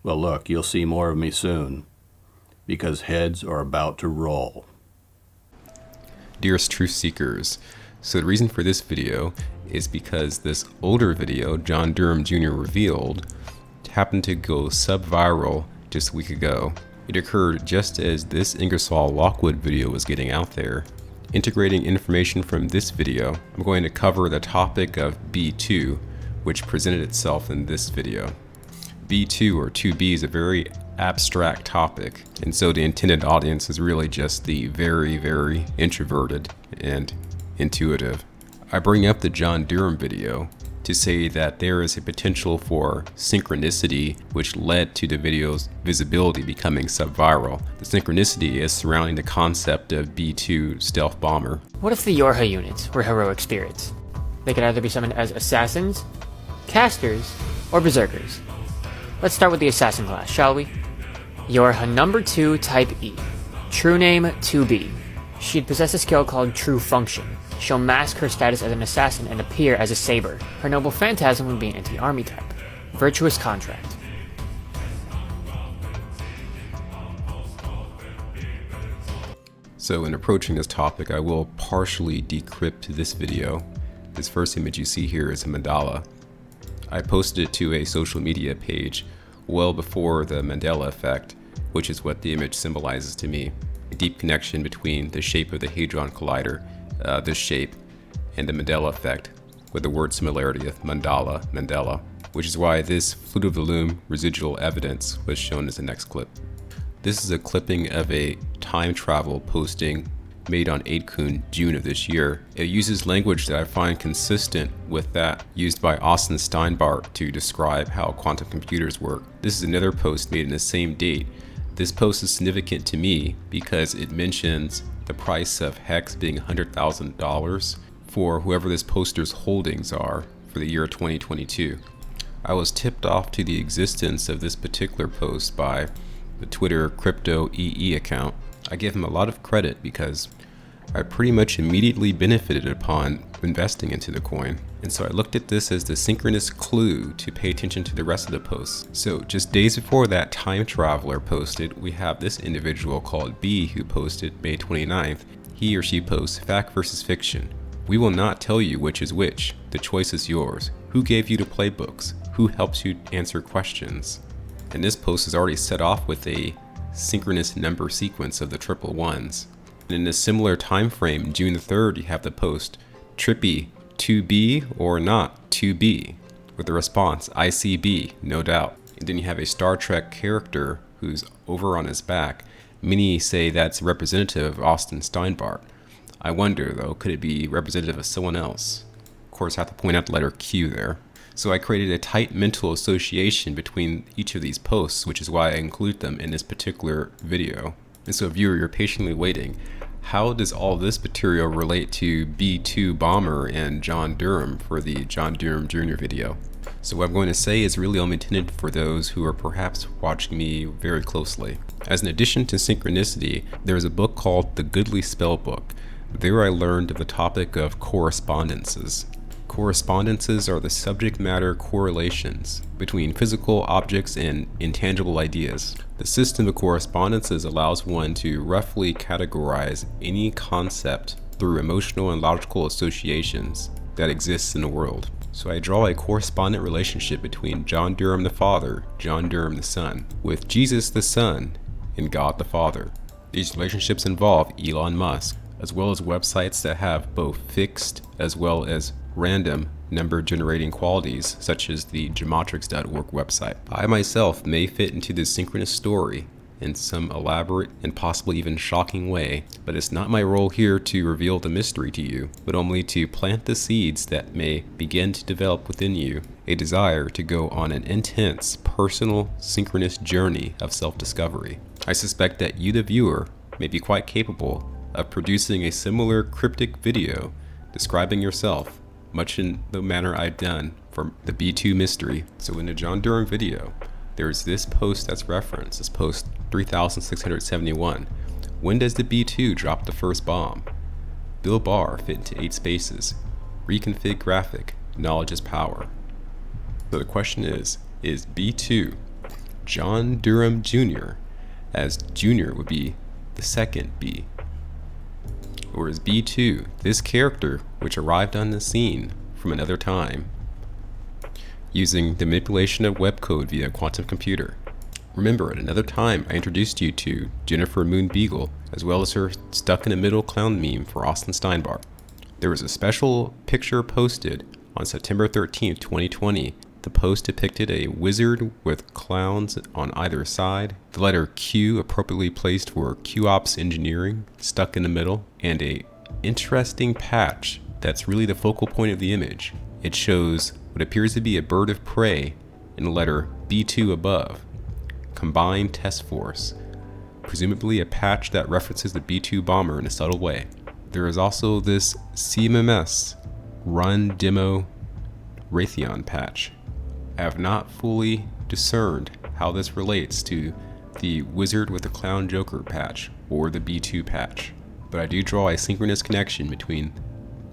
Well, look, you'll see more of me soon, because heads are about to roll. Dearest Truth Seekers, so the reason for this video is because this older video John Durham Jr. revealed happened to go sub-viral just a week ago. It occurred just as this Ingersoll Lockwood video was getting out there. Integrating information from this video, I'm going to cover the topic of B2, which presented itself in this video. B2 or 2B is a very abstract topic, and so the intended audience is really just the very, very introverted and intuitive. I bring up the John Durham video to say that there is a potential for synchronicity which led to the video's visibility becoming sub-viral. The synchronicity is surrounding the concept of B2 stealth bomber. What if the Yorha units were heroic spirits? They could either be summoned as assassins, casters, or berserkers. Let's start with the assassin class, shall we? Yorha number 2 type E. True name 2B. She'd possess a skill called True Function. She'll mask her status as an assassin and appear as a saber. Her noble phantasm would be an anti-army type. Virtuous contract. So in approaching this topic, I will partially decrypt this video. This first image you see here is a mandala. I posted it to a social media page well before the Mandela effect, which is what the image symbolizes to me. A deep connection between the shape of the Hadron Collider, this shape, and the Mandela effect, with the word similarity of Mandela, which is why this Fruit of the Loom residual evidence was shown as the next clip. This is a clipping of a time travel posting made on 8kun June of this year. It uses language that I find consistent with that used by Austin Steinbart to describe how quantum computers work. This is another post made in the same date. This post is significant to me because it mentions the price of Hex being $100,000 for whoever this poster's holdings are for the year 2022. I was tipped off to the existence of this particular post by the Twitter Crypto EE account. I give him a lot of credit because I pretty much immediately benefited upon investing into the coin. And so I looked at this as the synchronous clue to pay attention to the rest of the posts. So just days before that time traveler posted, we have this individual called B who posted May 29th. He or she posts fact versus fiction. We will not tell you which is which. The choice is yours. Who gave you the playbooks? Who helps you answer questions? And this post is already set off with a synchronous number sequence of the triple ones. And in a similar time frame, June the 3rd, you have the post, Trippy, 2B or not 2B, with the response, ICB, no doubt. And then you have a Star Trek character who's over on his back. Many say that's representative of Austin Steinbart. I wonder though, could it be representative of someone else? Of course, I have to point out the letter Q there. So I created a tight mental association between each of these posts, which is why I include them in this particular video. And so viewer, you're patiently waiting. How does all this material relate to B2 Bomber and John Durham for the John Durham Jr. video? So what I'm going to say is really only intended for those who are perhaps watching me very closely. As an addition to synchronicity, there is a book called The Goodly Spell Book. There I learned of the topic of correspondences. Correspondences are the subject matter correlations between physical objects and intangible ideas. The system of correspondences allows one to roughly categorize any concept through emotional and logical associations that exists in the world. So I draw a correspondent relationship between John Durham the Father, John Durham the Son, with Jesus the Son, and God the Father. These relationships involve Elon Musk, as well as websites that have both fixed as well as random number generating qualities, such as the geometrics.org website. I myself may fit into this synchronous story in some elaborate and possibly even shocking way, but it's not my role here to reveal the mystery to you, but only to plant the seeds that may begin to develop within you a desire to go on an intense, personal, synchronous journey of self-discovery. I suspect that you, the viewer, may be quite capable of producing a similar cryptic video describing yourself, much in the manner I've done for the B2 mystery. So in the John Durham video, there's this post that's referenced, this post 3671. When does the B2 drop the first bomb? Bill Barr fit into 8 spaces. Reconfig graphic, knowledge is power. So the question is B2 John Durham Jr., as Jr. would be the second B. Or as B2, this character which arrived on the scene from another time, using the manipulation of web code via quantum computer. Remember, at another time, I introduced you to Jennifer Moon Beagle, as well as her stuck in the middle clown meme for Austin Steinbart. There was a special picture posted on September 13th, 2020. The post depicted a wizard with clowns on either side, the letter Q appropriately placed for QOps engineering stuck in the middle, and a interesting patch that's really the focal point of the image. It shows what appears to be a bird of prey in the letter B2 above. Combined Test Force, presumably a patch that references the B2 bomber in a subtle way. There is also this CMMS run demo Raytheon patch. I have not fully discerned how this relates to the Wizard with the Clown Joker patch or the B2 patch, but I do draw a synchronous connection between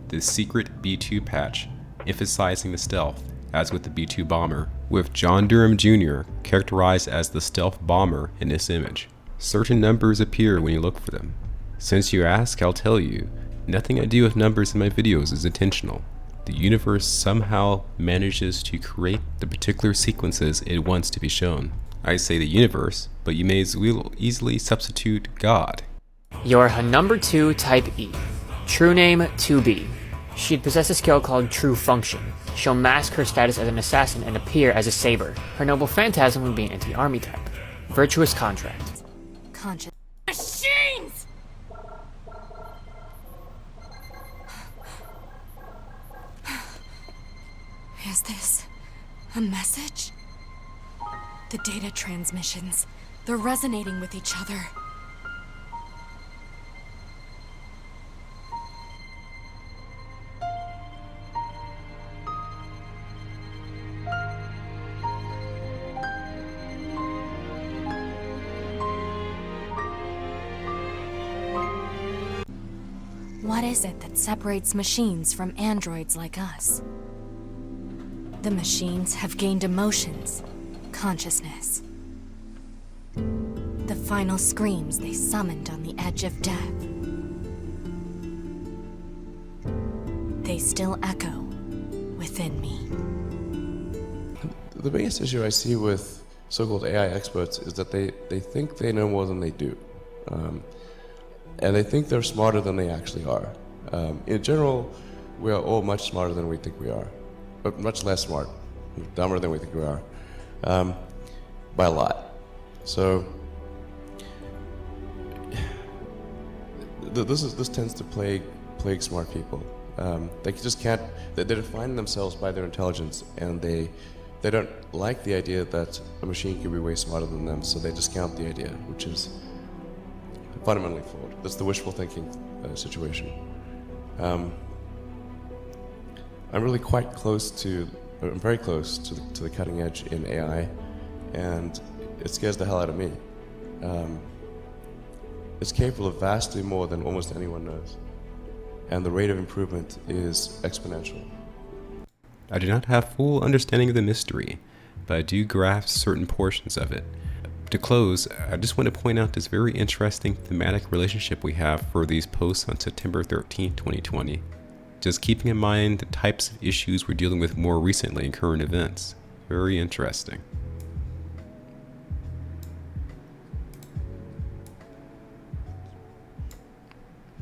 the secret B2 patch emphasizing the stealth, as with the B2 bomber, with John Durham Jr. characterized as the stealth bomber in this image. Certain numbers appear when you look for them. Since you ask, I'll tell you, nothing I do with numbers in my videos is intentional. The universe somehow manages to create the particular sequences it wants to be shown. I say the universe, but you may as well easily substitute God. Your number 2 type E. True name 2B. She'd possess a skill called True Function. She'll mask her status as an assassin and appear as a saber. Her noble phantasm would be an anti-army type. Virtuous contract. Conscious machines! Is this a message? The data transmissions, they're resonating with each other. What is it that separates machines from androids like us? The machines have gained emotions, consciousness. The final screams they summoned on the edge of death. They still echo within me. The biggest issue I see with so-called AI experts is that they think they know more than they do. And they think they're smarter than they actually are. In general, we are all much smarter than we think we are, but much less smart, dumber than we think we are, by a lot. So this tends to plague smart people. They just can't. They define themselves by their intelligence, and they don't like the idea that a machine could be way smarter than them. So they discount the idea, which is fundamentally flawed. That's the wishful thinking situation. I'm really quite close to, I'm very close to the cutting edge in AI, and it scares the hell out of me. It's capable of vastly more than almost anyone knows, and the rate of improvement is exponential. I do not have full understanding of the mystery, but I do grasp certain portions of it. To close, I just want to point out this very interesting thematic relationship we have for these posts on September 13, 2020. Just keeping in mind the types of issues we're dealing with more recently in current events. Very interesting.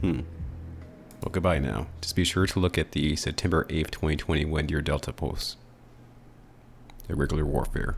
Well, goodbye now. Just be sure to look at the September 8th, 2021 Year Delta posts. Irregular warfare.